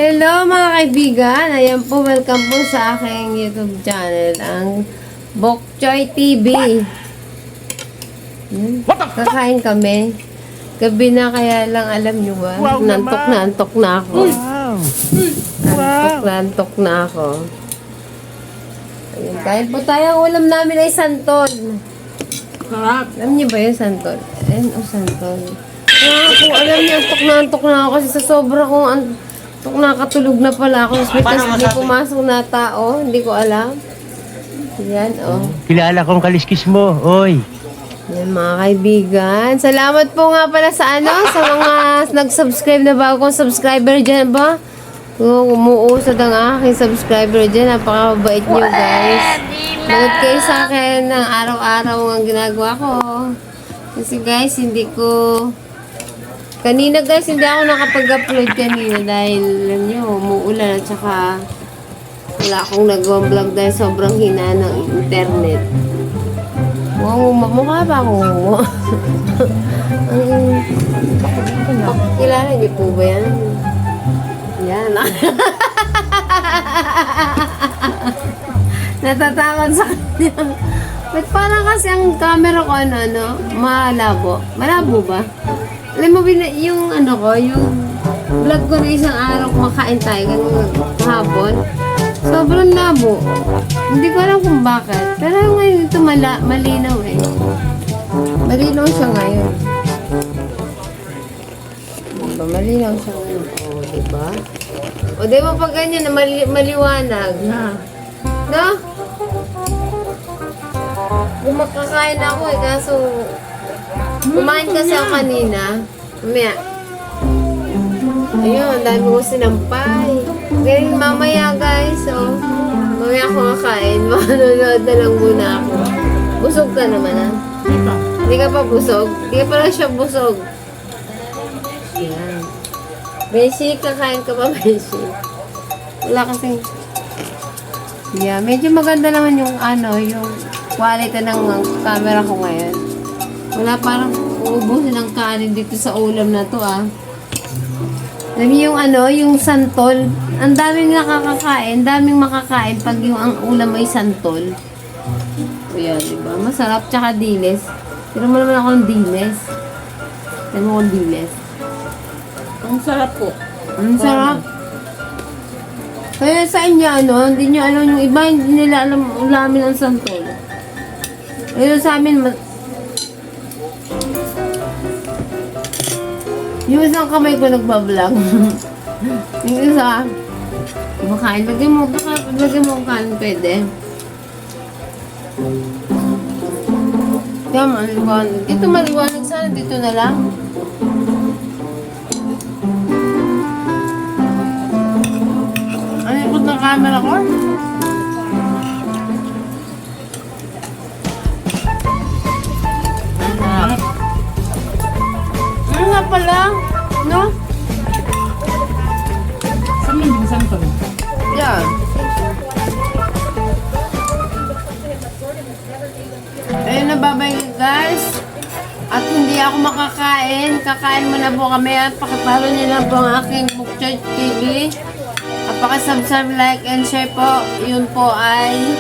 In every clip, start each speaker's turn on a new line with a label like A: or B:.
A: Hello mga kaibigan, ayan po, welcome po sa aking YouTube channel, ang Bokchoy TV. Kakain kami. Gabi na, kaya lang alam nyo ba, nantok na ako. Nantok na ako. Ayan, kain po tayo, ang ulam namin ay santol. Alam niyo ba yung santol? Ayan, santol. Alam niyo, antok na ako kasi sa sobra kong nakatulog na pala ako. Kasi hindi pumasok na tao. Hindi ko alam. Yan,
B: Kilala kong kaliskis mo, oy.
A: Yan, mga kaibigan. Salamat po nga pala sa sa mga nag-subscribe na bagong subscriber dyan ba? Umuusad ang aking subscriber dyan. Napakabait nyo, guys. Manood kayo sa akin ng araw-araw ang ginagawa ko. Kasi guys, kanina guys, hindi ako nakapag-upload kanina dahil, alam nyo, umuulan at saka wala akong nagawang vlog dahil sobrang hina ng internet. Mukha ba akong kilala niyo po ba yan? Yan. Natatakot sa kanya. Ba't parang kasi ang camera ko malabo. Malabo ba? Alam mo, yung yung vlog ko na isang araw kumakain tayo, ganun kahapon. Sobrang labo. Hindi ko alam kung bakit. Pero ngayon ito malinaw eh. Malinaw siya ngayon. Diba? Malinaw siya ngayon. O, diba? O, diba pag ganyan na maliwanag? No? Kung makakain ako eh, kaso kumain kasi ako kanina. Mamaya. Ayun, ang dami ko sinampay. Ganyan mamaya guys. So, mamaya ako kakain. Manonood na lang muna ako. Busog ka naman Hindi ka pa busog? Hindi ka pala siya busog. Ayan. Beshi, kakain ka pa, Beshi? Wala kasing... Yeah, medyo maganda naman yung yung quality ng camera ko ngayon. Wala parang uubusin ng kanin dito sa ulam na to Alam niyo yung santol. Ang daming nakakakain, daming makakain pag ang ulam ay santol. O yan, diba? Masarap, tsaka diles. Pero mo naman ako ng diles. Tignan mo kong diles.
C: Ang sarap po.
A: Ang sarap. Kaya sa inyo, hindi nyo alam yung iba, hindi nila alam ulamin ang santol. Pero sa amin, yung isang kamay ko nagbablog. Yung isa, kumakain. Lagyan mo ang kanin, pwede. Kaya maliwanag. Dito maliwanag sana, dito na lang. Ano yung ikot ng camera ko? Ano nga pala? No?
C: Sa minding santol.
A: Yeah. Ayun na, bye-bye guys. At hindi ako makakain. Kakain muna po kami at pakipalo niyo lang po ang aking Bokchoy TV. At pakisubscribe, like, and share po. Yun po ay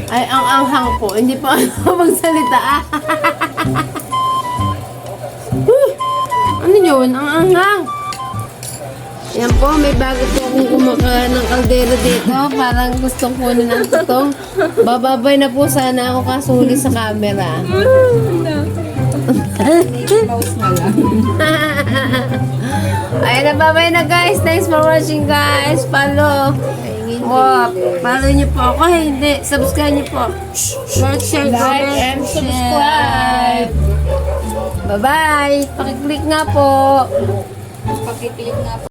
A: ang anghang po. Hindi pa magsalita. Ano yun? Ang anghang. Yan po, may bago po akong kumakain ng kaldero dito. Parang gustong kunin ng tutong. Bababay na po sana ako kaso huli sa camera.
C: Mouse na lang.
A: Ayun na, bye-bye na guys. Thanks for watching guys. Follow. Follow niyo po ako. Hindi, subscribe niyo po. Like, share, comment,
C: and subscribe.
A: Bye-bye. Pakiclick nga po.
C: Pakiclick nga po.